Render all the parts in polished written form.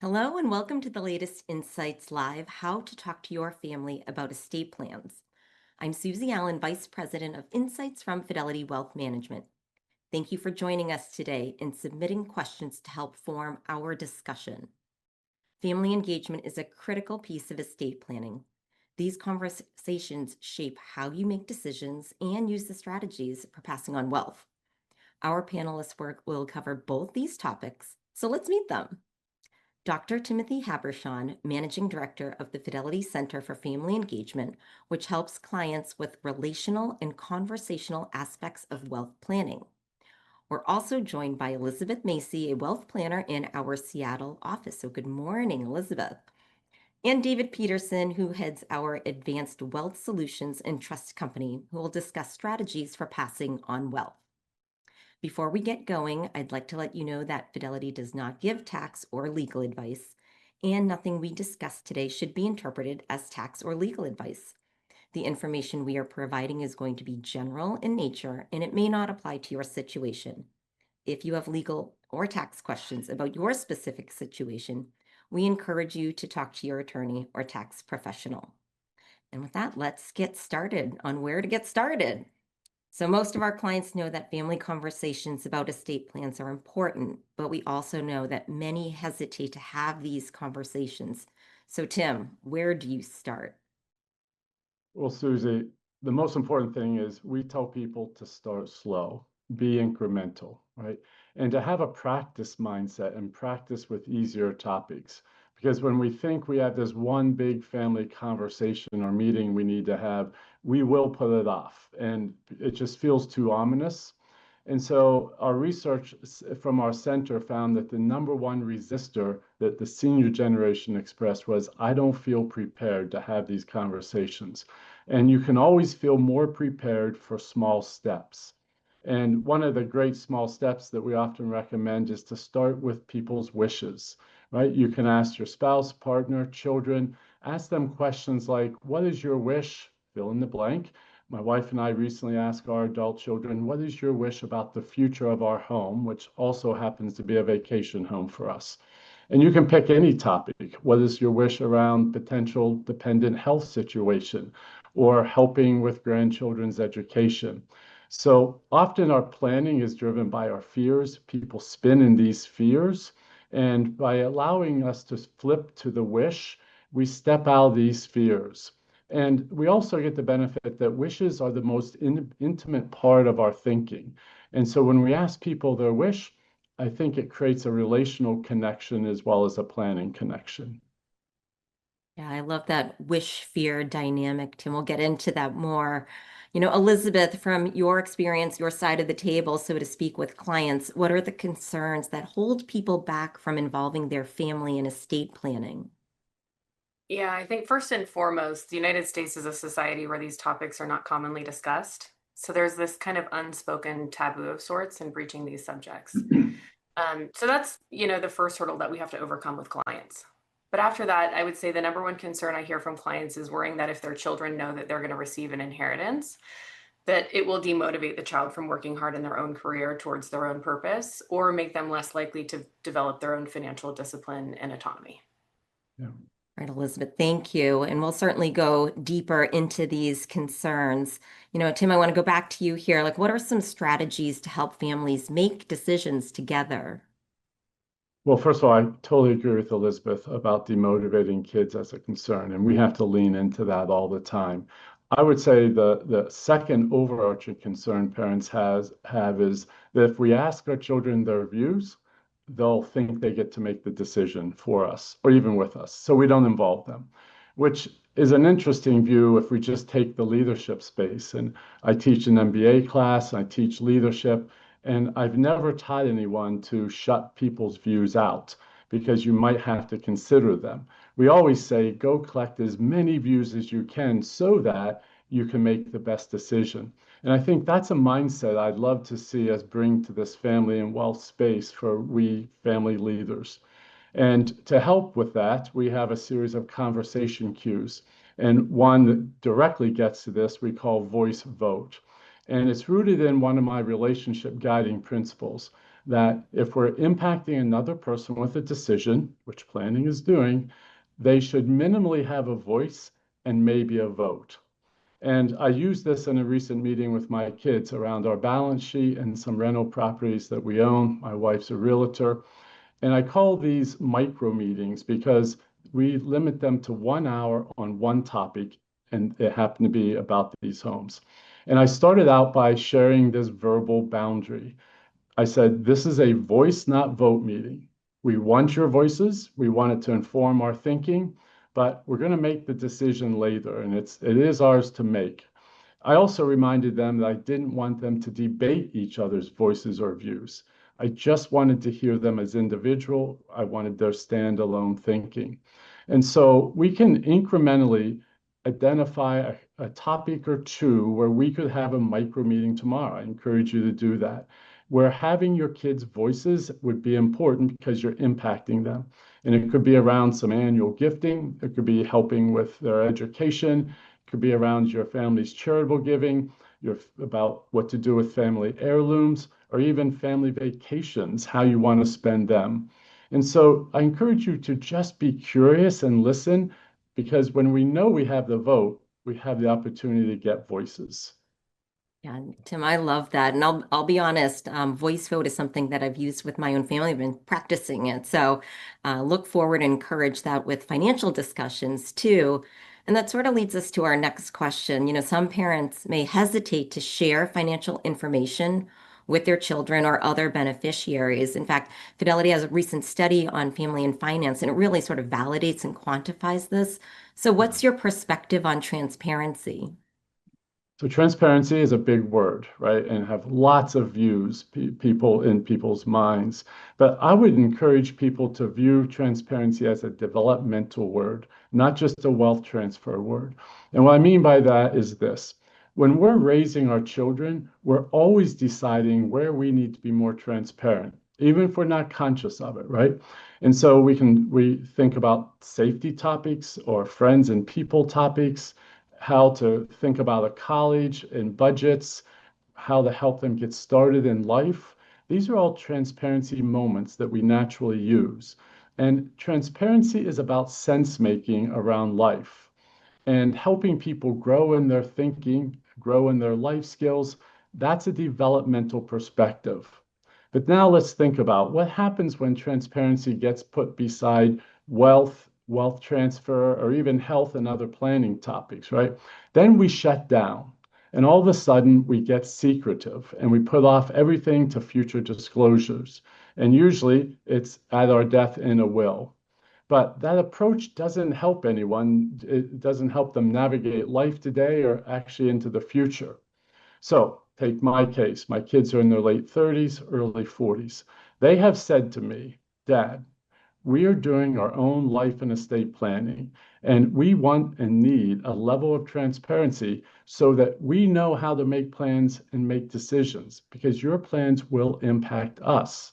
Hello and welcome to the latest Insights Live, How to Talk to Your Family About Estate Plans. I'm Susie Allen, Vice President of Insights from Fidelity Wealth Management. Thank you for joining us today and submitting questions to help form our discussion. Family engagement is a critical piece of estate planning. These conversations shape how you make decisions and use the strategies for passing on wealth. Our panelists' work will cover both these topics, so let's meet them. Dr. Timothy Habershon, Managing Director of the Fidelity Center for Family Engagement, which helps clients with relational and conversational aspects of wealth planning. We're also joined by Elizabeth Macy, a wealth planner in our Seattle office. So good morning, Elizabeth. And David Peterson, who heads our Advanced Wealth Solutions and Trust Company, who will discuss strategies for passing on wealth. Before we get going, I'd like to let you know that Fidelity does not give tax or legal advice, and nothing we discuss today should be interpreted as tax or legal advice. The information we are providing is going to be general in nature, and it may not apply to your situation. If you have legal or tax questions about your specific situation, we encourage you to talk to your attorney or tax professional. And with that, let's get started on where to get started. So most of our clients know that family conversations about estate plans are important, but we also know that many hesitate to have these conversations. So Tim, where do you start? Well, Susie, the most important thing is we tell people to start slow, be incremental, right? And to have a practice mindset and practice with easier topics. Because when we think we have this one big family conversation or meeting we need to have, we will put it off. And it just feels too ominous. And so our research from our center found that the number one resistor that the senior generation expressed was, I don't feel prepared to have these conversations. And you can always feel more prepared for small steps. And one of the great small steps that we often recommend is to start with people's wishes, right? You can ask your spouse, partner, children, ask them questions like, what is your wish? Fill in the blank. My wife and I recently asked our adult children, what is your wish about the future of our home, which also happens to be a vacation home for us? And you can pick any topic. What is your wish around potential dependent health situation or helping with grandchildren's education? So often our planning is driven by our fears. People spin in these fears. And by allowing us to flip to the wish, we step out of these fears. And we also get the benefit that wishes are the most intimate part of our thinking. And so when we ask people their wish, I think it creates a relational connection as well as a planning connection. Yeah, I love that wish-fear dynamic, Tim. We'll get into that more. Elizabeth, from your experience, your side of the table, so to speak, with clients, what are the concerns that hold people back from involving their family in estate planning? Yeah, I think first and foremost, the United States is a society where these topics are not commonly discussed. So there's this kind of unspoken taboo of sorts in breaching these subjects. So that's, the first hurdle that we have to overcome with clients. But after that, I would say the number one concern I hear from clients is worrying that if their children know that they're going to receive an inheritance, that it will demotivate the child from working hard in their own career towards their own purpose or make them less likely to develop their own financial discipline and autonomy. Yeah. Right, Elizabeth, thank you. And we'll certainly go deeper into these concerns. Tim, I want to go back to you here. Like, what are some strategies to help families make decisions together? Well, first of all, I totally agree with Elizabeth about demotivating kids as a concern, and we have to lean into that all the time. I would say the second overarching concern parents have is that if we ask our children their views, they'll think they get to make the decision for us or even with us. So we don't involve them, which is an interesting view if we just take the leadership space. And I teach an MBA class, I teach leadership. And I've never taught anyone to shut people's views out because you might have to consider them. We always say, go collect as many views as you can so that you can make the best decision. And I think that's a mindset I'd love to see us bring to this family and wealth space for we family leaders. And to help with that, we have a series of conversation cues. And one that directly gets to this, we call voice vote. And it's rooted in one of my relationship guiding principles. that if we're impacting another person with a decision, which planning is doing, they should minimally have a voice and maybe a vote. And I used this in a recent meeting with my kids around our balance sheet and some rental properties that we own. My wife's a realtor. And I call these micro meetings because we limit them to 1 hour on one topic, and it happened to be about these homes. And I started out by sharing this verbal boundary. I said, this is a voice, not vote meeting. We want your voices. We want it to inform our thinking, but we're going to make the decision later, and it is ours to make. I also reminded them that I didn't want them to debate each other's voices or views. I just wanted to hear them as individual. I wanted their standalone thinking. And so we can incrementally identify a topic or two where we could have a micro meeting tomorrow. I encourage you to do that. Where having your kids' voices would be important because you're impacting them. And it could be around some annual gifting. It could be helping with their education. It could be around your family's charitable giving, about what to do with family heirlooms, or even family vacations, how you want to spend them. And so I encourage you to just be curious and listen, because when we know we have the vote, we have the opportunity to get voices. Yeah, Tim, I love that. And I'll be honest, voice vote is something that I've used with my own family. I've been practicing it. So look forward and encourage that with financial discussions too. And that sort of leads us to our next question. You know, some parents may hesitate to share financial information with their children or other beneficiaries. In fact, Fidelity has a recent study on family and finance, and it really sort of validates and quantifies this. So what's your perspective on transparency? So transparency is a big word, right? And have lots of views, people in people's minds. But I would encourage people to view transparency as a developmental word, not just a wealth transfer word. And what I mean by that is this. When we're raising our children, we're always deciding where we need to be more transparent, even if we're not conscious of it, right? And so we think about safety topics or friends and people topics, how to think about a college and budgets, how to help them get started in life. These are all transparency moments that we naturally use. And transparency is about sense making around life and helping people grow in their thinking, grow in their life skills. That's a developmental perspective. But now let's think about what happens when transparency gets put beside wealth transfer, or even health and other planning topics, right? Then we shut down. And all of a sudden, we get secretive and we put off everything to future disclosures. And usually, it's at our death in a will. But that approach doesn't help anyone. It doesn't help them navigate life today or actually into the future. So take my case. My kids are in their late 30s, early 40s. They have said to me, Dad, we are doing our own life and estate planning, and we want and need a level of transparency so that we know how to make plans and make decisions, because your plans will impact us.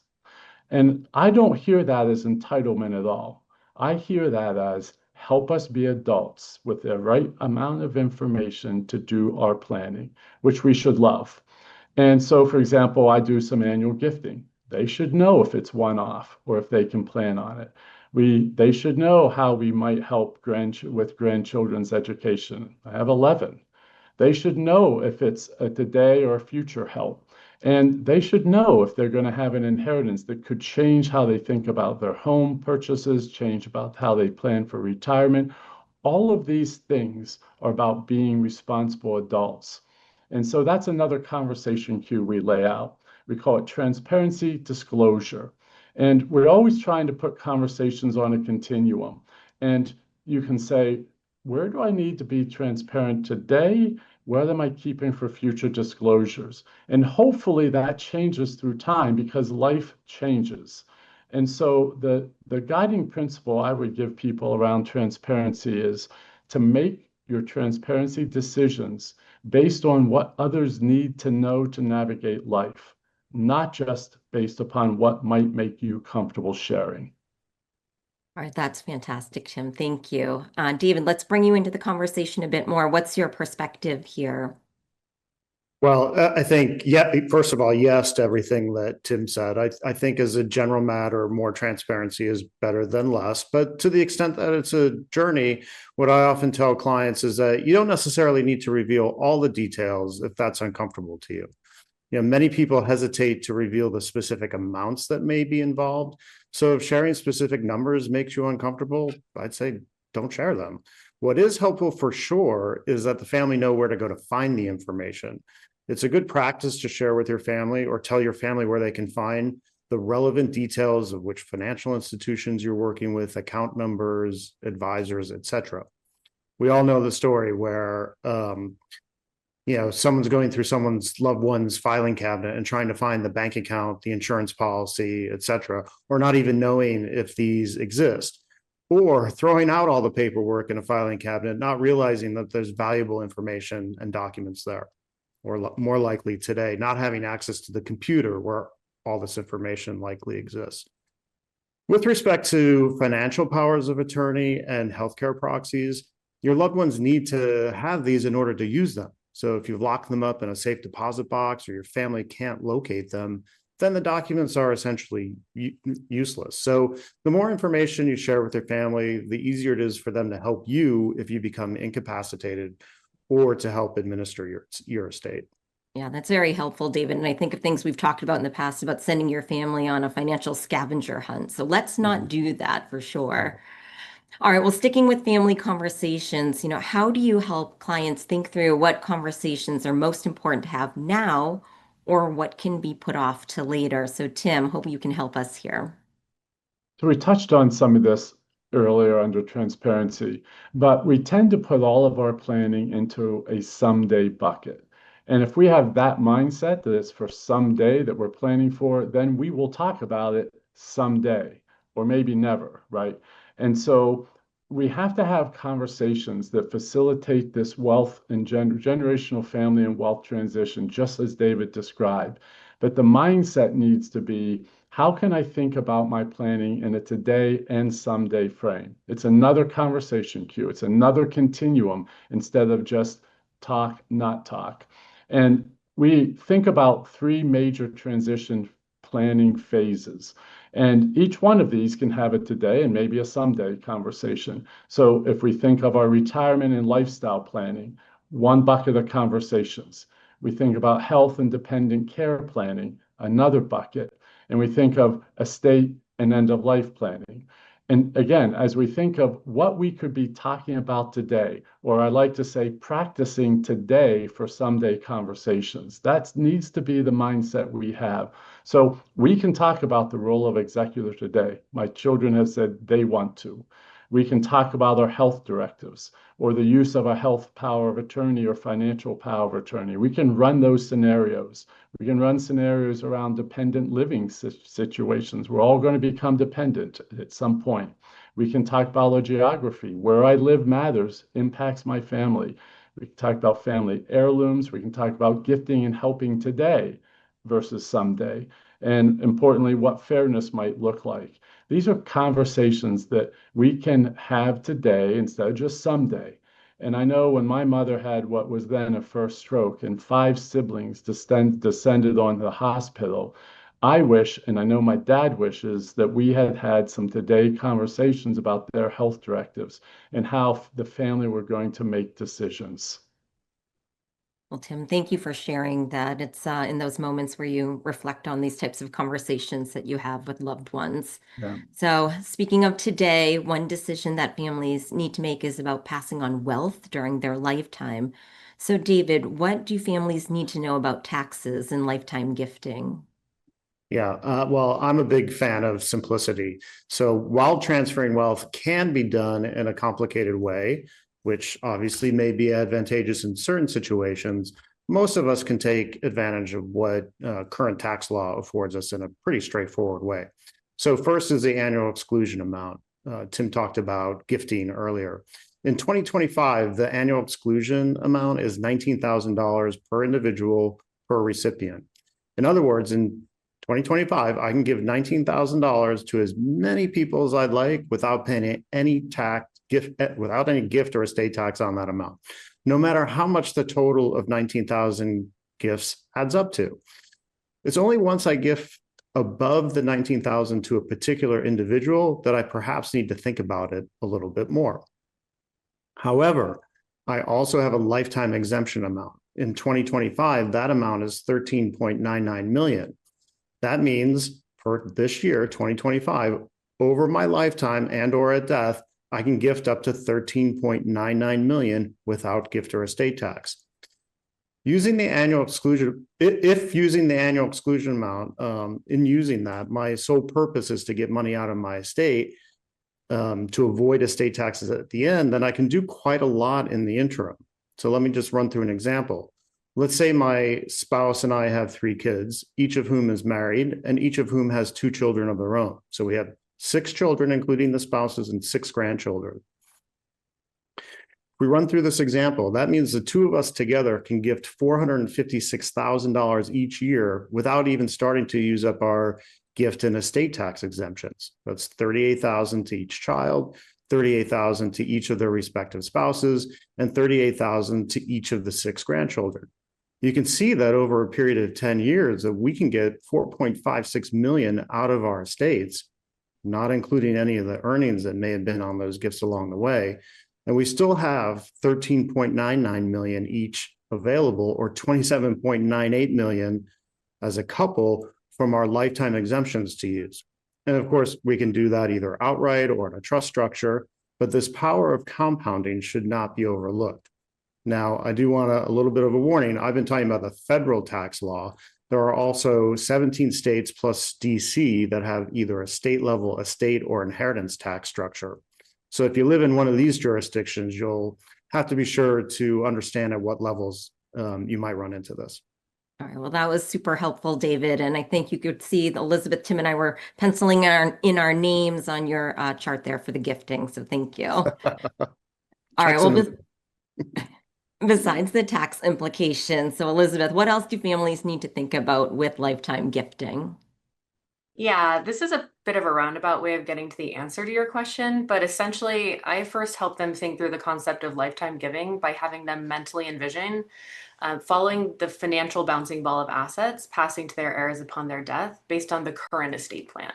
And I don't hear that as entitlement at all. I hear that as help us be adults with the right amount of information to do our planning, which we should love. And so, for example, I do some annual gifting. They should know if it's one-off or if they can plan on it. They should know how we might help with grandchildren's education. I have 11. They should know if it's a today or a future help. And they should know if they're going to have an inheritance that could change how they think about their home purchases, change about how they plan for retirement. All of these things are about being responsible adults. And so that's another conversation cue we lay out. We call it transparency disclosure. And we're always trying to put conversations on a continuum. And you can say, where do I need to be transparent today? What am I keeping for future disclosures? And hopefully that changes through time because life changes. And so the guiding principle I would give people around transparency is to make your transparency decisions based on what others need to know to navigate life, not just based upon what might make you comfortable sharing. All right, that's fantastic, Tim. Thank you. David, let's bring you into the conversation a bit more. What's your perspective here? Well, I think, yeah, first of all, yes to everything that Tim said. I think as a general matter, more transparency is better than less. But to the extent that it's a journey, what I often tell clients is that you don't necessarily need to reveal all the details if that's uncomfortable to you. You know, many people hesitate to reveal the specific amounts that may be involved. So if sharing specific numbers makes you uncomfortable, I'd say don't share them. What is helpful for sure is that the family know where to go to find the information. It's a good practice to share with your family or tell your family where they can find the relevant details of which financial institutions you're working with, account numbers, advisors, etc. We all know the story where someone's going through someone's loved one's filing cabinet and trying to find the bank account, the insurance policy, etc., or not even knowing if these exist, or throwing out all the paperwork in a filing cabinet, not realizing that there's valuable information and documents there, or more likely today, not having access to the computer where all this information likely exists. With respect to financial powers of attorney and healthcare proxies, your loved ones need to have these in order to use them. So if you lock them up in a safe deposit box or your family can't locate them, then the documents are essentially useless. So the more information you share with your family, the easier it is for them to help you if you become incapacitated or to help administer your estate. Yeah, that's very helpful, David. And I think of things we've talked about in the past about sending your family on a financial scavenger hunt. So let's not do that for sure. All right, well, sticking with family conversations, how do you help clients think through what conversations are most important to have now or what can be put off to later? So Tim, hope you can help us here. So we touched on some of this earlier under transparency, but we tend to put all of our planning into a someday bucket. And if we have that mindset that it's for someday that we're planning for, then we will talk about it someday or maybe never, right? And so we have to have conversations that facilitate this wealth and generational family and wealth transition, just as David described. But the mindset needs to be, how can I think about my planning in a today and someday frame? It's another conversation cue. It's another continuum instead of just talk, not talk. And we think about 3 major transition planning phases. And each one of these can have a today and maybe a someday conversation. So if we think of our retirement and lifestyle planning, one bucket of conversations. We think about health and dependent care planning, another bucket. And we think of estate and end of life planning. And again, as we think of what we could be talking about today, or I like to say practicing today for someday conversations, that needs to be the mindset we have. So we can talk about the role of executor today. My children have said they want to. We can talk about our health directives or the use of a health power of attorney or financial power of attorney. We can run those scenarios. We can run scenarios around dependent living situations. We're all going to become dependent at some point. We can talk about our geography. Where I live matters, impacts my family. We can talk about family heirlooms. We can talk about gifting and helping today versus someday. And importantly, what fairness might look like. These are conversations that we can have today instead of just someday. And I know when my mother had what was then a first stroke and 5 siblings descended on the hospital, I wish, and I know my dad wishes, that we had had some today conversations about their health directives and how the family were going to make decisions. Well, Tim, thank you for sharing that. It's in those moments where you reflect on these types of conversations that you have with loved ones. Yeah. So speaking of today, one decision that families need to make is about passing on wealth during their lifetime. So David, what do families need to know about taxes and lifetime gifting? Yeah, well, I'm a big fan of simplicity. So while transferring wealth can be done in a complicated way, which obviously may be advantageous in certain situations, most of us can take advantage of what current tax law affords us in a pretty straightforward way. So first is the annual exclusion amount. Tim talked about gifting earlier. In 2025, the annual exclusion amount is $19,000 per individual per recipient. In other words, in 2025, I can give $19,000 to as many people as I'd like without paying any gift or estate tax on that amount. No matter how much the total of $19,000 gifts adds up to. It's only once I gift above the 19,000 to a particular individual that I perhaps need to think about it a little bit more. However, I also have a lifetime exemption amount. In 2025, that amount is 13.99 million. That means for this year, 2025, over my lifetime and or at death, I can gift up to 13.99 million without gift or estate tax. Using the annual exclusion, if using the annual exclusion amount, in using that, my sole purpose is to get money out of my estate to avoid estate taxes at the end, then I can do quite a lot in the interim. So let me just run through an example. Let's say my spouse and I have 3 kids, each of whom is married and each of whom has 2 children of their own. So we have 6 children, including the spouses, and 6 grandchildren. If we run through this example, that means the 2 of us together can gift $456,000 each year without even starting to use up our gift and estate tax exemptions. That's $38,000 to each child, $38,000 to each of their respective spouses, and $38,000 to each of the 6 grandchildren. You can see that over a period of 10 years that we can get 4.56 million out of our estates, not including any of the earnings that may have been on those gifts along the way. And we still have 13.99 million each available, or 27.98 million as a couple from our lifetime exemptions to use. And of course, we can do that either outright or in a trust structure, but this power of compounding should not be overlooked. Now, I do want a little bit of a warning. I've been talking about the federal tax law. There are also 17 states plus DC that have either a state level estate or inheritance tax structure. So if you live in one of these jurisdictions, you'll have to be sure to understand at what levels you might run into this. All right, well, that was super helpful, David. And I think you could see that Elizabeth, Tim, and I were penciling in our names on your chart there for the gifting. So thank you. All right, well, besides the tax implications, so Elizabeth, what else do families need to think about with lifetime gifting? Yeah, this is a bit of a roundabout way of getting to the answer to your question, but essentially, I first help them think through the concept of lifetime giving by having them mentally envision following the financial bouncing ball of assets passing to their heirs upon their death based on the current estate plan.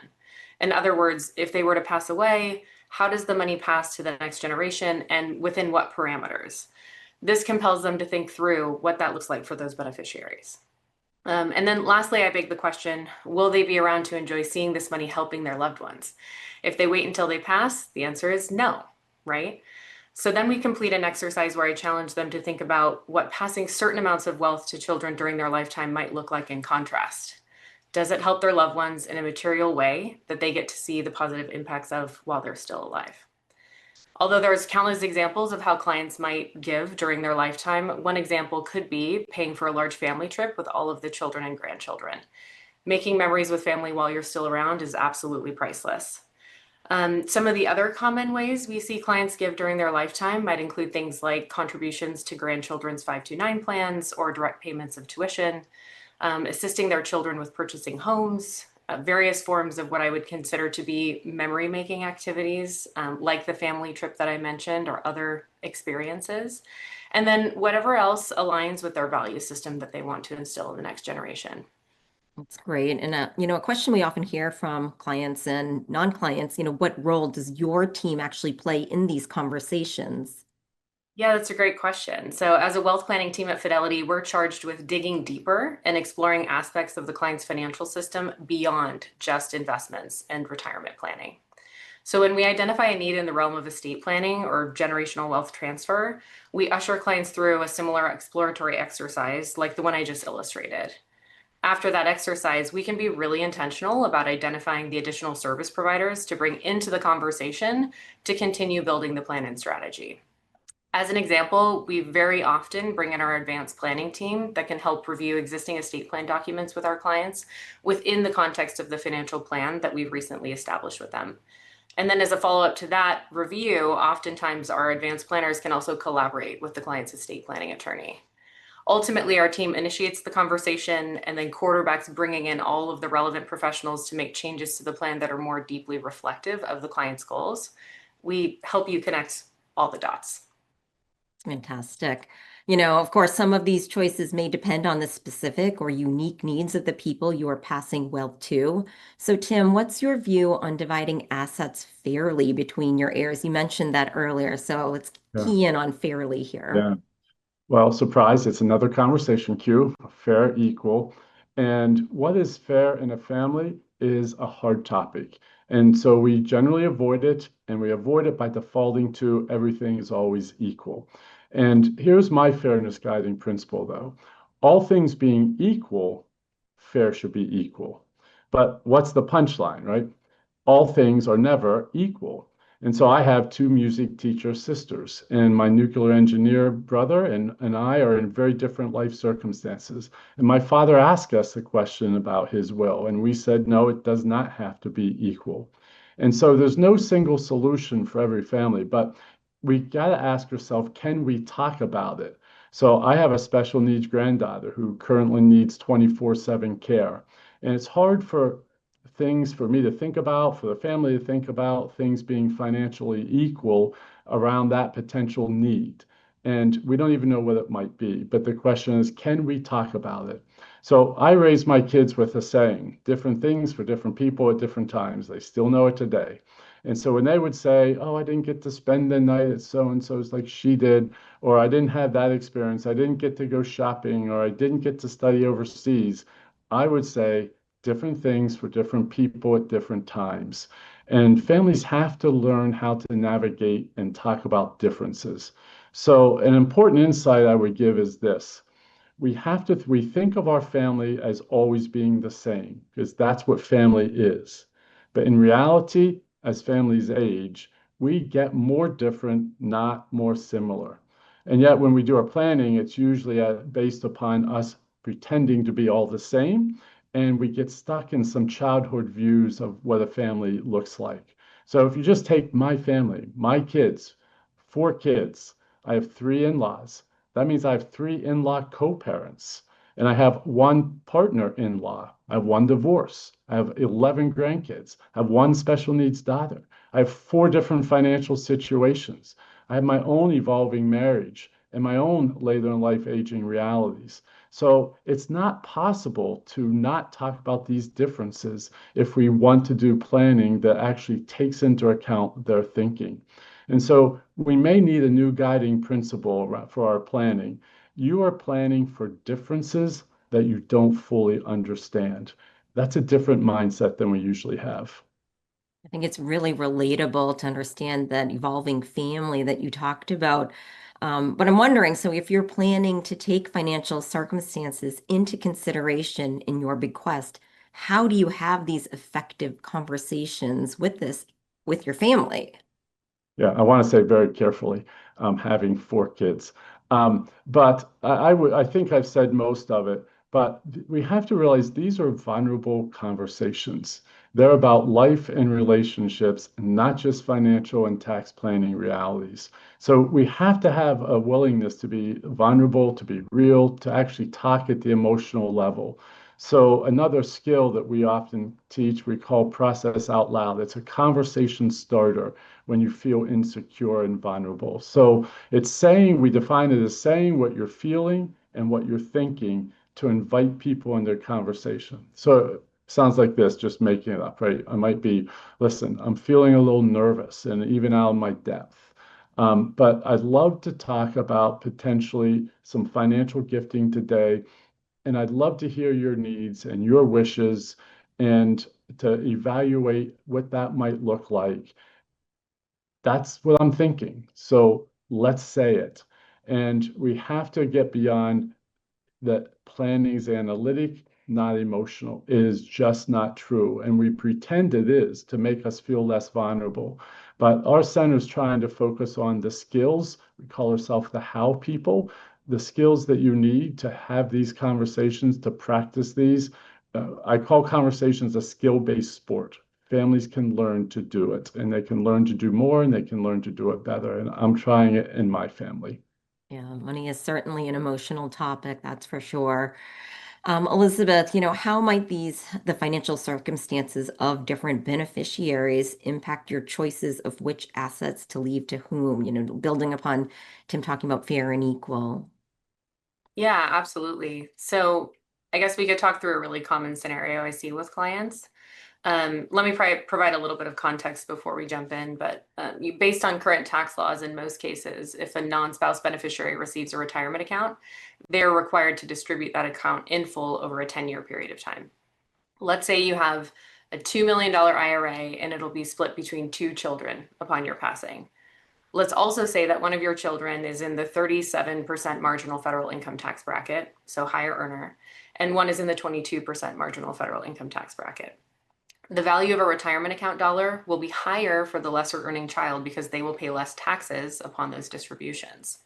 In other words, if they were to pass away, how does the money pass to the next generation and within what parameters? This compels them to think through what that looks like for those beneficiaries. And then lastly, I beg the question, will they be around to enjoy seeing this money helping their loved ones? If they wait until they pass, the answer is no, right? So then we complete an exercise where I challenge them to think about what passing certain amounts of wealth to children during their lifetime might look like in contrast. Does it help their loved ones in a material way that they get to see the positive impacts of while they're still alive? Although there's countless examples of how clients might give during their lifetime, one example could be paying for a large family trip with all of the children and grandchildren. Making memories with family while you're still around is absolutely priceless. Some of the other common ways we see clients give during their lifetime might include things like contributions to grandchildren's 529 plans or direct payments of tuition, assisting their children with purchasing homes, various forms of what I would consider to be memory-making activities, like the family trip that I mentioned or other experiences, and then whatever else aligns with their value system that they want to instill in the next generation. That's great. And, a question we often hear from clients and non-clients, what role does your team actually play in these conversations? Yeah, that's a great question. So as a wealth planning team at Fidelity, we're charged with digging deeper and exploring aspects of the client's financial system beyond just investments and retirement planning. So when we identify a need in the realm of estate planning or generational wealth transfer, we usher clients through a similar exploratory exercise like the one I just illustrated. After that exercise, we can be really intentional about identifying the additional service providers to bring into the conversation to continue building the plan and strategy. As an example, we very often bring in our advanced planning team that can help review existing estate plan documents with our clients within the context of the financial plan that we've recently established with them. And then as a follow-up to that review, oftentimes our advanced planners can also collaborate with the client's estate planning attorney. Ultimately, our team initiates the conversation and then quarterbacks bringing in all of the relevant professionals to make changes to the plan that are more deeply reflective of the client's goals. We help you connect all the dots. Fantastic. Of course, some of these choices may depend on the specific or unique needs of the people you are passing wealth to. So, Tim, what's your view on dividing assets fairly between your heirs? You mentioned that earlier, so let's Yeah. key in on fairly here. Yeah. Well, surprise, it's another conversation cue, fair, equal. And what is fair in a family is a hard topic. And so we generally avoid it, and we avoid it by defaulting to everything is always equal. And here's my fairness guiding principle, though. All things being equal, fair should be equal. But what's the punchline, right? All things are never equal. And so I have two music teacher sisters, and my nuclear engineer brother and I are in very different life circumstances. And my father asked us a question about his will, and we said, no, it does not have to be equal. And so there's no single solution for every family, but we got to ask ourselves, can we talk about it? So I have a special needs granddaughter who currently needs 24/7 care. And it's hard for things for me to think about, for the family to think about, things being financially equal around that potential need. And we don't even know what it might be. But the question is, can we talk about it? So I raised my kids with a saying, different things for different people at different times. They still know it today. And so when they would say, oh, I didn't get to spend the night at so-and-so's like she did, or I didn't have that experience, I didn't get to go shopping, or I didn't get to study overseas, I would say, different things for different people at different times. And families have to learn how to navigate and talk about differences. So an important insight I would give is this. We think of our family as always being the same because that's what family is. But in reality, as families age, we get more different, not more similar. And yet when we do our planning, it's usually based upon us pretending to be all the same, and we get stuck in some childhood views of what a family looks like. So if you just take my family, my kids, 4 kids, I have 3 in-laws. That means I have 3 in-law co-parents, and I have 1 partner in-law. I have 1 divorce. I have 11 grandkids. I have 1 special needs daughter. I have 4 different financial situations. I have my own evolving marriage and my own later in life aging realities. So it's not possible to not talk about these differences if we want to do planning that actually takes into account their thinking. And so we may need a new guiding principle for our planning. You are planning for differences that you don't fully understand. That's a different mindset than we usually have. I think it's really relatable to understand that evolving family that you talked about. But I'm wondering, so if you're planning to take financial circumstances into consideration in your bequest, how do you have these effective conversations with your family? Yeah, I want to say very carefully, having 4 kids. But I think I've said most of it, but we have to realize these are vulnerable conversations. They're about life and relationships, not just financial and tax planning realities. So we have to have a willingness to be vulnerable, to be real, to actually talk at the emotional level. So another skill that we often teach, we call process out loud. It's a conversation starter when you feel insecure and vulnerable. So we define it as saying what you're feeling and what you're thinking to invite people in their conversation. So it sounds like this, just making it up, right? I might be, listen, I'm feeling a little nervous and even out of my depth. But I'd love to talk about potentially some financial gifting today. And I'd love to hear your needs and your wishes and to evaluate what that might look like. That's what I'm thinking. So let's say it. And we have to get beyond that planning is analytic, not emotional. It is just not true. And we pretend it is to make us feel less vulnerable. But our center is trying to focus on the skills. We call ourselves the how people, the skills that you need to have these conversations, to practice these. I call conversations a skill-based sport. Families can learn to do it, and they can learn to do more, and they can learn to do it better. And I'm trying it in my family. Yeah, money is certainly an emotional topic, that's for sure. Elizabeth, how might the financial circumstances of different beneficiaries impact your choices of which assets to leave to whom, building upon Tim talking about fair and equal? Yeah, absolutely. So I guess we could talk through a really common scenario I see with clients. Let me provide a little bit of context before we jump in, but based on current tax laws, in most cases, if a non-spouse beneficiary receives a retirement account, they're required to distribute that account in full over a 10-year period of time. Let's say you have a $2 million IRA and it'll be split between 2 children upon your passing. Let's also say that one of your children is in the 37% marginal federal income tax bracket, so higher earner, and one is in the 22% marginal federal income tax bracket. The value of a retirement account dollar will be higher for the lesser earning child because they will pay less taxes upon those distributions.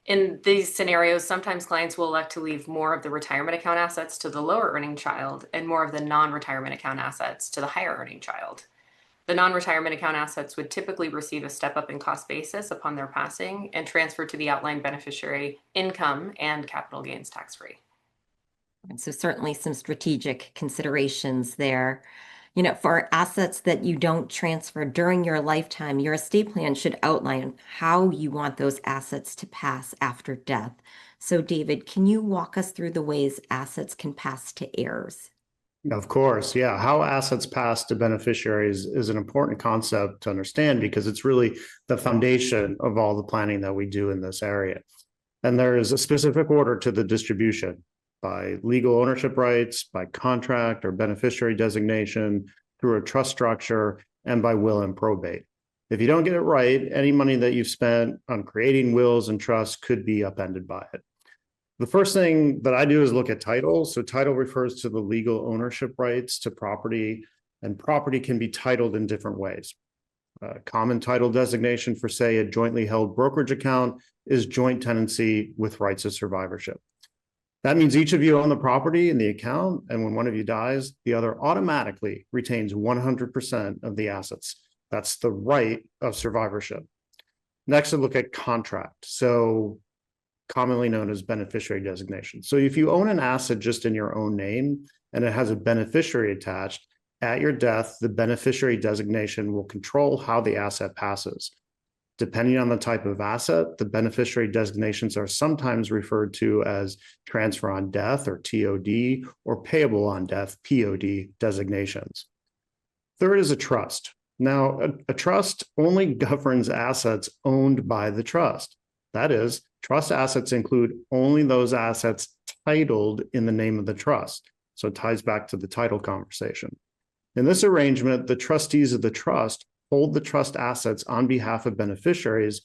In these scenarios, sometimes clients will elect to leave more of the retirement account assets to the lower earning child and more of the non-retirement account assets to the higher earning child. The non-retirement account assets would typically receive a step up in cost basis upon their passing and transfer to the outlined beneficiary income and capital gains tax-free. And so certainly some strategic considerations there. You know, for assets that you don't transfer during your lifetime, your estate plan should outline how you want those assets to pass after death. So David, can you walk us through the ways assets can pass to heirs? Of course, yeah. How assets pass to beneficiaries is an important concept to understand because it's really the foundation of all the planning that we do in this area. And there is a specific order to the distribution by legal ownership rights, by contract or beneficiary designation, through a trust structure, and by will and probate. If you don't get it right, any money that you've spent on creating wills and trusts could be upended by it. The first thing that I do is look at title. So title refers to the legal ownership rights to property, and property can be titled in different ways. Common title designation for, say, a jointly held brokerage account is joint tenancy with rights of survivorship. That means each of you own the property in the account, and when one of you dies, the other automatically retains 100% of the assets. That's the right of survivorship. Next, I look at contract. So commonly known as beneficiary designation. So if you own an asset just in your own name and it has a beneficiary attached, at your death, the beneficiary designation will control how the asset passes. Depending on the type of asset, the beneficiary designations are sometimes referred to as transfer on death or TOD or payable on death POD designations. Third is a trust. Now, a trust only governs assets owned by the trust. That is, trust assets include only those assets titled in the name of the trust. So it ties back to the title conversation. In this arrangement, the trustees of the trust hold the trust assets on behalf of beneficiaries,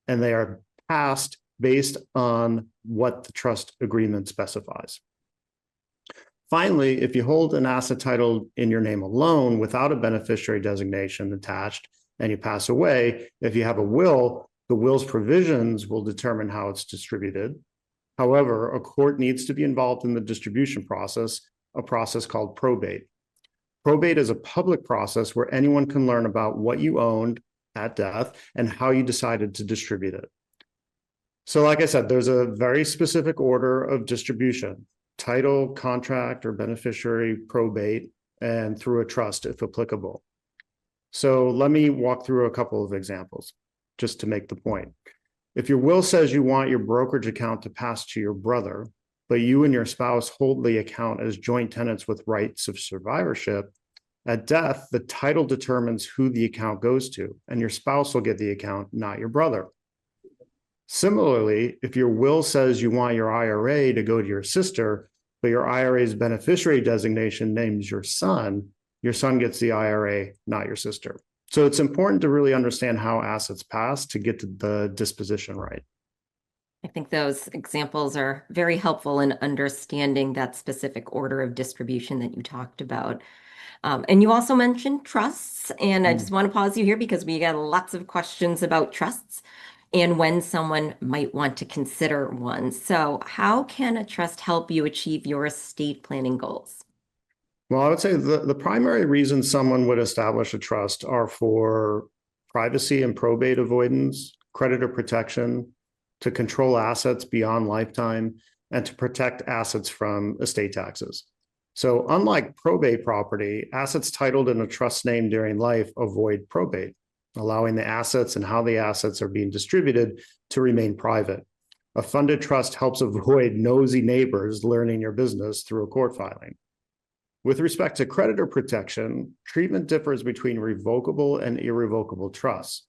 and they are passed based on what the trust agreement specifies. Finally, if you hold an asset titled in your name alone without a beneficiary designation attached and you pass away, if you have a will, the will's provisions will determine how it's distributed. However, a court needs to be involved in the distribution process, a process called probate. Probate is a public process where anyone can learn about what you owned at death and how you decided to distribute it. So like I said, there's a very specific order of distribution: title, contract, or beneficiary, probate, and through a trust if applicable. So let me walk through a couple of examples just to make the point. If your will says you want your brokerage account to pass to your brother, but you and your spouse hold the account as joint tenants with rights of survivorship, at death, the title determines who the account goes to, and your spouse will get the account, not your brother. Similarly, if your will says you want your IRA to go to your sister, but your IRA's beneficiary designation names your son gets the IRA, not your sister. So it's important to really understand how assets pass to get to the disposition right. I think those examples are very helpful in understanding that specific order of distribution that you talked about. And you also mentioned trusts, and I just want to pause you here because we got lots of questions about trusts and when someone might want to consider one. So how can a trust help you achieve your estate planning goals? Well, I would say the primary reason someone would establish a trust are for privacy and probate avoidance, creditor protection, to control assets beyond lifetime, and to protect assets from estate taxes. So unlike probate property, assets titled in a trust name during life avoid probate, allowing the assets and how the assets are being distributed to remain private. A funded trust helps avoid nosy neighbors learning your business through a court filing. With respect to creditor protection, treatment differs between revocable and irrevocable trusts.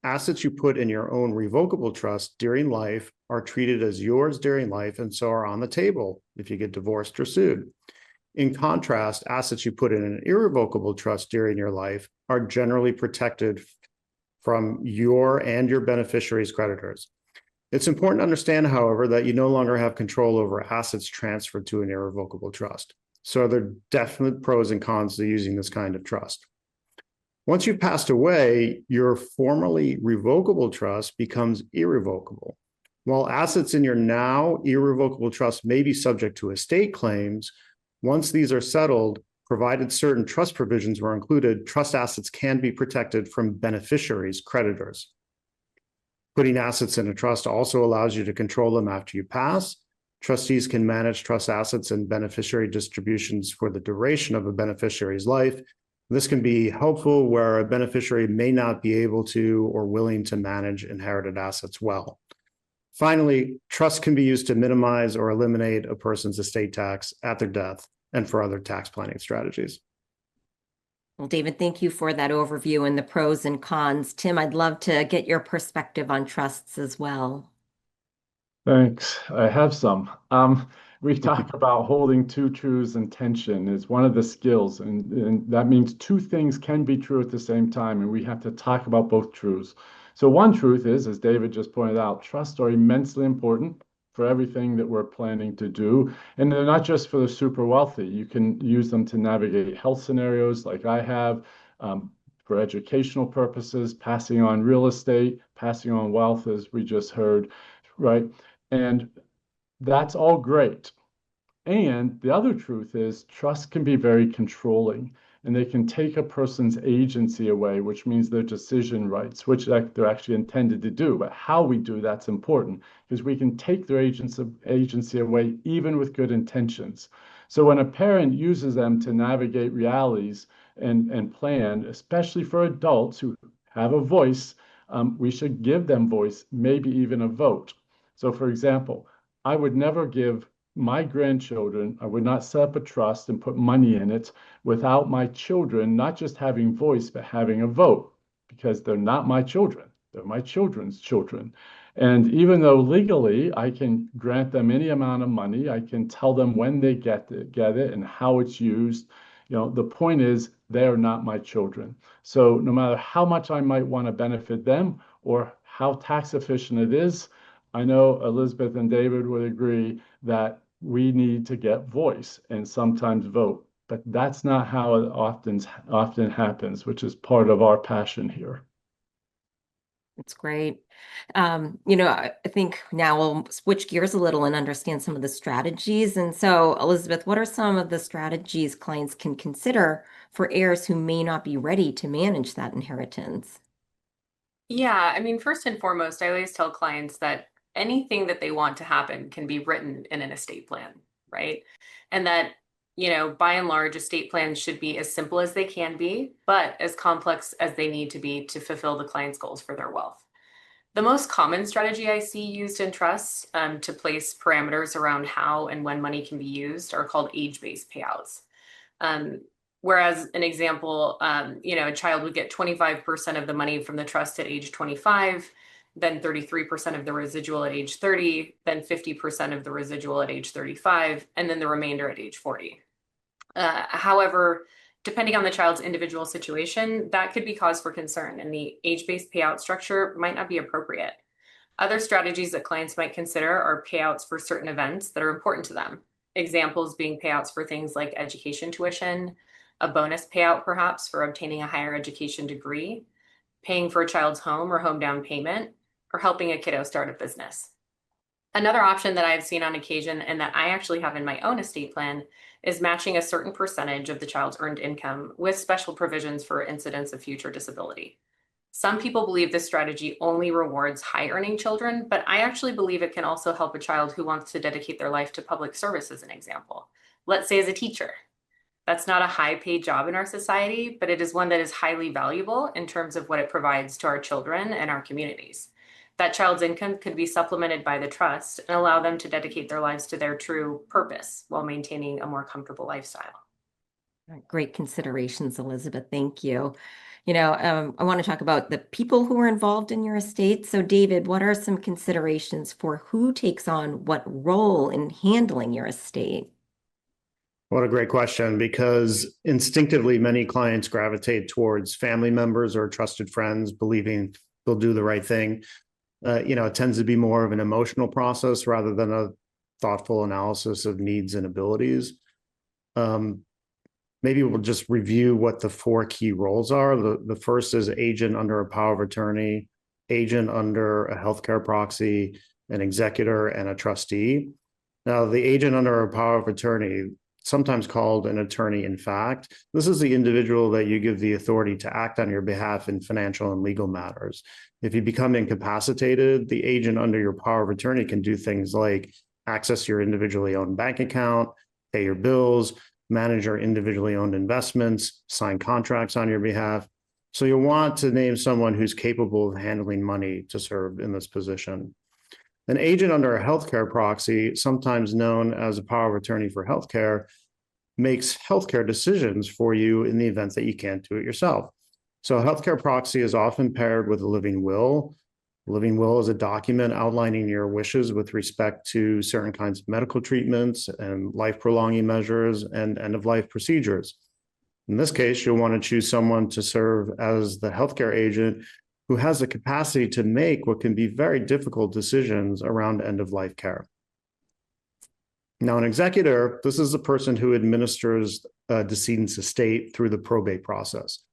Assets you put in your own revocable trust during life are treated as yours during life and so are on the table if you get divorced or sued. In contrast, assets you put in an irrevocable trust during your life are generally protected from your and your beneficiaries' creditors. It's important to understand, however, that you no longer have control over assets transferred to an irrevocable trust. So there are definite pros and cons to using this kind of trust. Once you've passed away, your formerly revocable trust becomes irrevocable. While assets in your now irrevocable trust may be subject to estate claims, once these are settled, provided certain trust provisions were included, trust assets can be protected from beneficiaries' creditors. Putting assets in a trust also allows you to control them after you pass. Trustees can manage trust assets and beneficiary distributions for the duration of a beneficiary's life. This can be helpful where a beneficiary may not be able to or willing to manage inherited assets well. Finally, trusts can be used to minimize or eliminate a person's estate tax at their death and for other tax planning strategies. Well, David, thank you for that overview and the pros and cons. Tim, I'd love to get your perspective on trusts as well. Thanks. I have some. We talk about holding two truths in tension is one of the skills, and that means two things can be true at the same time, and we have to talk about both truths. So one truth is, as David just pointed out, trusts are immensely important for everything that we're planning to do, and they're not just for the super wealthy. You can use them to navigate health scenarios like I have, for educational purposes, passing on real estate, passing on wealth, as we just heard, right? And that's all great. And the other truth is trusts can be very controlling and they can take a person's agency away, which means their decision rights, which they're actually intended to do. But how we do that's important because we can take their agency away even with good intentions. So when a parent uses them to navigate realities and plan, especially for adults who have a voice, we should give them voice, maybe even a vote. So for example, I would never give my grandchildren, I would not set up a trust and put money in it without my children not just having voice, but having a vote, because they're not my children, they're my children's children. And even though legally I can grant them any amount of money, I can tell them when they get it and how it's used. The point is they're not my children. So no matter how much I might want to benefit them or how tax efficient it is, I know Elizabeth and David would agree that we need to get voice and sometimes vote, but that's not how it often happens, which is part of our passion here. That's great. I think now we'll switch gears a little and understand some of the strategies. And so, Elizabeth, what are some of the strategies clients can consider for heirs who may not be ready to manage that inheritance? Yeah, I mean, first and foremost, I always tell clients that anything that they want to happen can be written in an estate plan, right? And that, by and large, estate plans should be as simple as they can be, but as complex as they need to be to fulfill the client's goals for their wealth. The most common strategy I see used in trusts to place parameters around how and when money can be used are called age-based payouts. Whereas an example, a child would get 25% of the money from the trust at age 25, then 33% of the residual at age 30, then 50% of the residual at age 35, and then the remainder at age 40. However, depending on the child's individual situation, that could be cause for concern, and the age-based payout structure might not be appropriate. Other strategies that clients might consider are payouts for certain events that are important to them. Examples being payouts for things like education tuition, a bonus payout perhaps for obtaining a higher education degree, paying for a child's home or home down payment, or helping a kiddo start a business. Another option that I've seen on occasion and that I actually have in my own estate plan is matching a certain percentage of the child's earned income with special provisions for incidents of future disability. Some people believe this strategy only rewards high-earning children, but I actually believe it can also help a child who wants to dedicate their life to public service, as an example. Let's say as a teacher. That's not a high-paid job in our society, but it is one that is highly valuable in terms of what it provides to our children and our communities. That child's income could be supplemented by the trust and allow them to dedicate their lives to their true purpose while maintaining a more comfortable lifestyle. Great considerations, Elizabeth. Thank you. I want to talk about the people who are involved in your estate. So, David, what are some considerations for who takes on what role in handling your estate? What a great question, because instinctively many clients gravitate towards family members or trusted friends, believing they'll do the right thing. It tends to be more of an emotional process rather than a thoughtful analysis of needs and abilities. Maybe we'll just review what the 4 key roles are. The first is agent under a power of attorney, agent under a healthcare proxy, an executor, and a trustee. Now, the agent under a power of attorney, sometimes called an attorney in fact, this is the individual that you give the authority to act on your behalf in financial and legal matters. If you become incapacitated, the agent under your power of attorney can do things like access your individually owned bank account, pay your bills, manage your individually owned investments, sign contracts on your behalf. So you'll want to name someone who's capable of handling money to serve in this position. An agent under a healthcare proxy, sometimes known as a power of attorney for healthcare, makes healthcare decisions for you in the event that you can't do it yourself. So a healthcare proxy is often paired with a living will. A living will is a document outlining your wishes with respect to certain kinds of medical treatments and life-prolonging measures and end-of-life procedures. In this case, you'll want to choose someone to serve as the healthcare agent who has the capacity to make what can be very difficult decisions around end-of-life care. Now, an executor, this is the person who administers a decedent's estate through the probate process,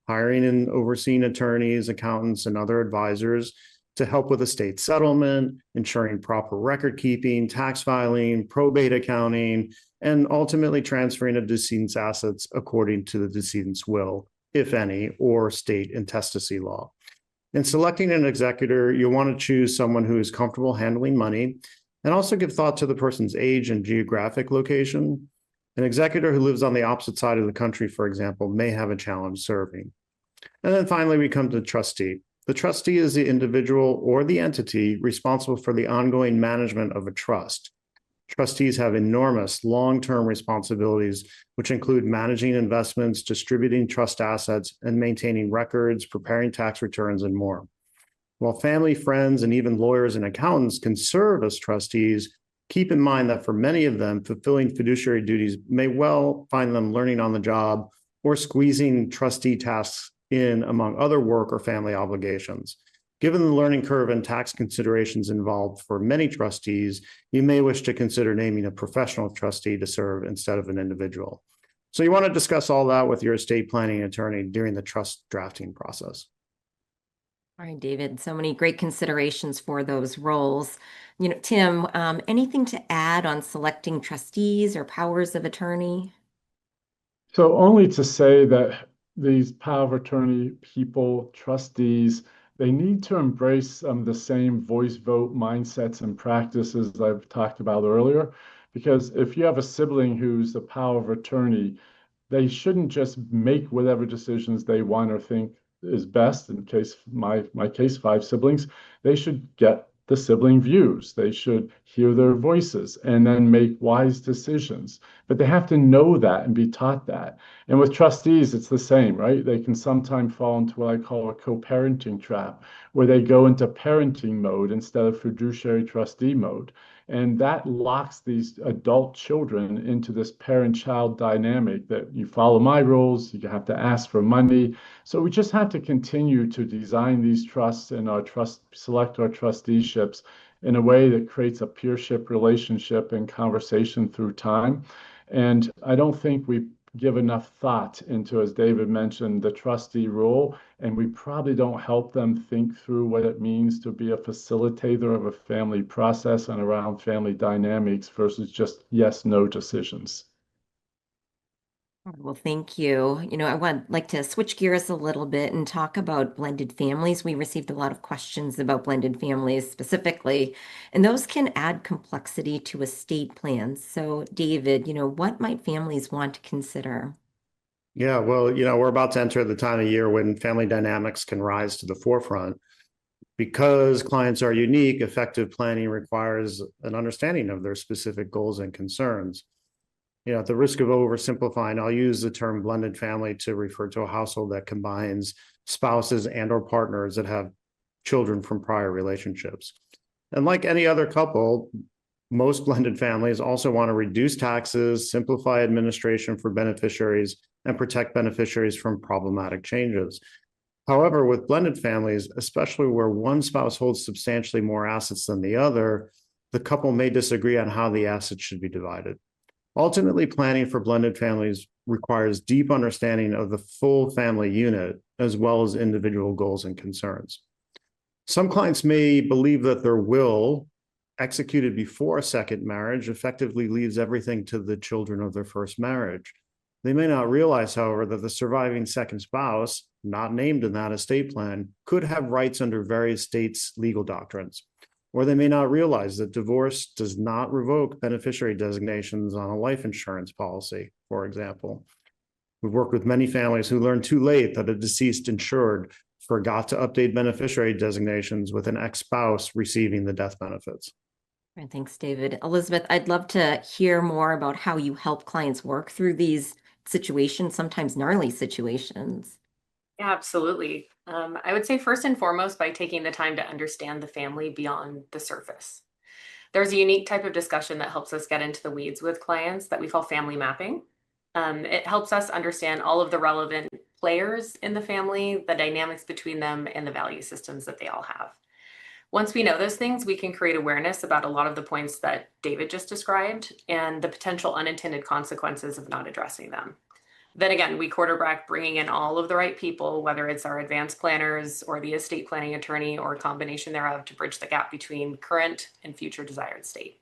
hiring and overseeing attorneys, accountants, and other advisors to help with estate settlement, ensuring proper record keeping, tax filing, probate accounting, and ultimately transferring a decedent's assets according to the decedent's will, if any, or state intestacy law. In selecting an executor, you'll want to choose someone who is comfortable handling money and also give thought to the person's age and geographic location. An executor who lives on the opposite side of the country, for example, may have a challenge serving. And then finally, we come to the trustee. The trustee is the individual or the entity responsible for the ongoing management of a trust. Trustees have enormous long-term responsibilities, which include managing investments, distributing trust assets, and maintaining records, preparing tax returns, and more. While family, friends, and even lawyers and accountants can serve as trustees, keep in mind that for many of them, fulfilling fiduciary duties may well find them learning on the job or squeezing trustee tasks in among other work or family obligations. Given the learning curve and tax considerations involved for many trustees, you may wish to consider naming a professional trustee to serve instead of an individual. So you want to discuss all that with your estate planning attorney during the trust drafting process. All right, David, so many great considerations for those roles. Tim, anything to add on selecting trustees or powers of attorney? So only to say that these power of attorney people, trustees, they need to embrace the same voice vote mindsets and practices I've talked about earlier. Because if you have a sibling who's the power of attorney, they shouldn't just make whatever decisions they want or think is best. In case my case, 5 siblings, they should get the sibling views. They should hear their voices and then make wise decisions. But they have to know that and be taught that. And with trustees, it's the same, right? They can sometimes fall into what I call a co-parenting trap, where they go into parenting mode instead of fiduciary trustee mode. And that locks these adult children into this parent-child dynamic that you follow my rules, you have to ask for money. So we just have to continue to design these trusts and select our trusteeships in a way that creates a peership relationship and conversation through time. And I don't think we give enough thought into, as David mentioned, the trustee role, and we probably don't help them think through what it means to be a facilitator of a family process and around family dynamics versus just yes, no decisions. Well, thank you. I would like to switch gears a little bit and talk about blended families. We received a lot of questions about blended families specifically, and those can add complexity to estate plans. So, David, what might families want to consider? Yeah, well, we're about to enter the time of year when family dynamics can rise to the forefront. Because clients are unique, effective planning requires an understanding of their specific goals and concerns. At the risk of oversimplifying, I'll use the term blended family to refer to a household that combines spouses and or partners that have children from prior relationships. And like any other couple, most blended families also want to reduce taxes, simplify administration for beneficiaries, and protect beneficiaries from problematic changes. However, with blended families, especially where one spouse holds substantially more assets than the other, the couple may disagree on how the assets should be divided. Ultimately, planning for blended families requires deep understanding of the full family unit, as well as individual goals and concerns. Some clients may believe that their will, executed before a second marriage, effectively leaves everything to the children of their first marriage. They may not realize, however, that the surviving second spouse, not named in that estate plan, could have rights under various states' legal doctrines. Or they may not realize that divorce does not revoke beneficiary designations on a life insurance policy, for example. We've worked with many families who learned too late that a deceased insured forgot to update beneficiary designations with an ex-spouse receiving the death benefits. And thanks, David. Elizabeth, I'd love to hear more about how you help clients work through these situations, sometimes gnarly situations. Yeah, absolutely. I would say first and foremost by taking the time to understand the family beyond the surface. There's a unique type of discussion that helps us get into the weeds with clients that we call family mapping. It helps us understand all of the relevant players in the family, the dynamics between them, and the value systems that they all have. Once we know those things, we can create awareness about a lot of the points that David just described and the potential unintended consequences of not addressing them. Then again, we quarterback bringing in all of the right people, whether it's our advanced planners or the estate planning attorney or a combination thereof, to bridge the gap between current and future desired state.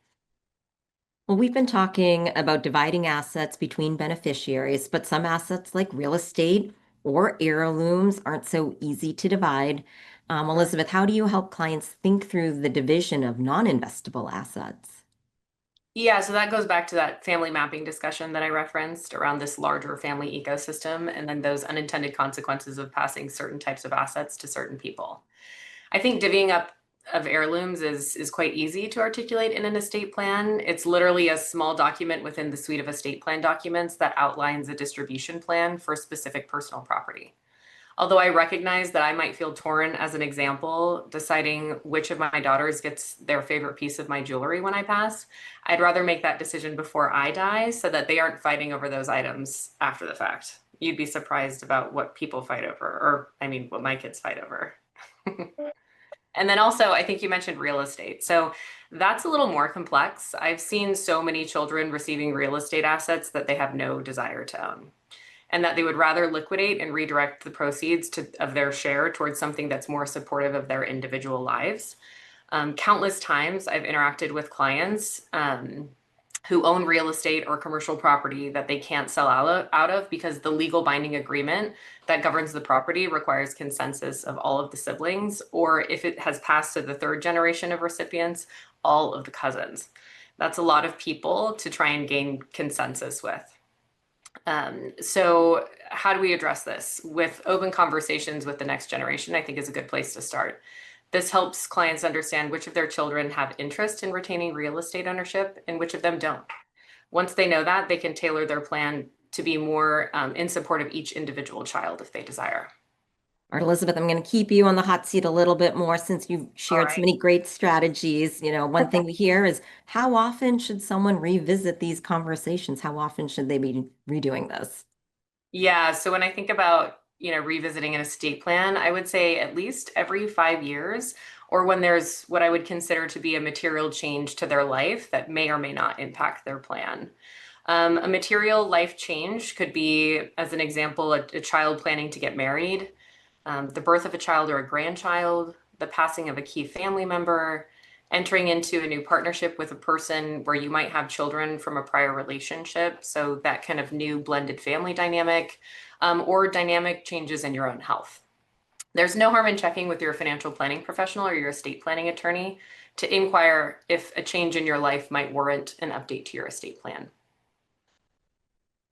Well, we've been talking about dividing assets between beneficiaries, but some assets like real estate or heirlooms aren't so easy to divide. Elizabeth, how do you help clients think through the division of non-investable assets? Yeah, so that goes back to that family mapping discussion that I referenced around this larger family ecosystem and then those unintended consequences of passing certain types of assets to certain people. I think divvying up of heirlooms is quite easy to articulate in an estate plan. It's literally a small document within the suite of estate plan documents that outlines a distribution plan for specific personal property. Although I recognize that I might feel torn as an example, deciding which of my daughters gets their favorite piece of my jewelry when I pass, I'd rather make that decision before I die so that they aren't fighting over those items after the fact. You'd be surprised about what people fight over, or I mean, what my kids fight over. And then also, I think you mentioned real estate. So that's a little more complex. I've seen so many children receiving real estate assets that they have no desire to own, and that they would rather liquidate and redirect the proceeds of their share towards something that's more supportive of their individual lives. Countless times I've interacted with clients who own real estate or commercial property that they can't sell out of because the legal binding agreement that governs the property requires consensus of all of the siblings, or if it has passed to the third generation of recipients, all of the cousins. That's a lot of people to try and gain consensus with. So how do we address this? With open conversations with the next generation, I think is a good place to start. This helps clients understand which of their children have interest in retaining real estate ownership and which of them don't. Once they know that, they can tailor their plan to be more in support of each individual child if they desire. All right, Elizabeth, I'm going to keep you on the hot seat a little bit more since you've shared so many great strategies. One thing we hear is how often should someone revisit these conversations? How often should they be redoing this? Yeah, so when I think about, revisiting an estate plan, I would say at least every 5 years, or when there's what I would consider to be a material change to their life that may or may not impact their plan. A material life change could be, as an example, a child planning to get married, the birth of a child or a grandchild, the passing of a key family member, entering into a new partnership with a person where you might have children from a prior relationship. So that kind of new blended family dynamic, or dynamic changes in your own health. There's no harm in checking with your financial planning professional or your estate planning attorney to inquire if a change in your life might warrant an update to your estate plan.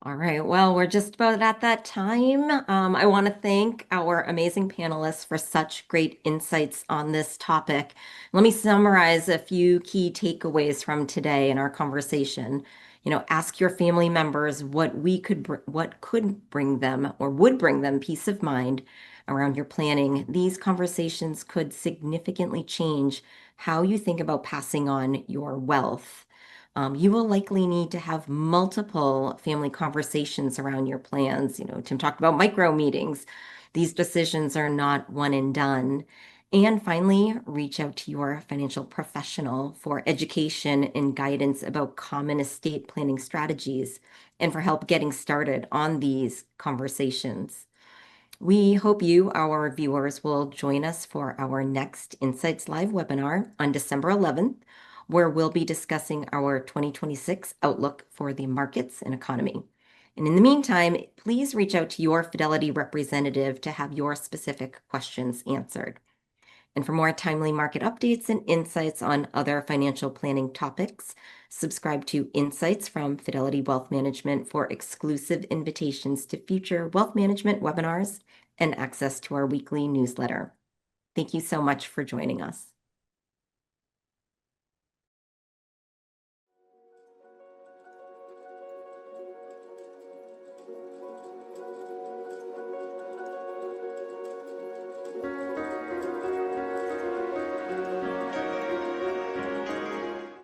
All right, well, we're just about at that time. I want to thank our amazing panelists for such great insights on this topic. Let me summarize a few key takeaways from today in our conversation. Ask your family members what could bring them or would bring them peace of mind around your planning. These conversations could significantly change how you think about passing on your wealth. You will likely need to have multiple family conversations around your plans. Tim talked about micro meetings. These decisions are not one and done. And finally, reach out to your financial professional for education and guidance about common estate planning strategies and for help getting started on these conversations. We hope you, our viewers, will join us for our next Insights Live webinar on December 11th, where we'll be discussing our 2026 outlook for the markets and economy. And in the meantime, please reach out to your Fidelity representative to have your specific questions answered. And for more timely market updates and insights on other financial planning topics, subscribe to Insights from Fidelity Wealth Management for exclusive invitations to future wealth management webinars and access to our weekly newsletter. Thank you so much for joining us.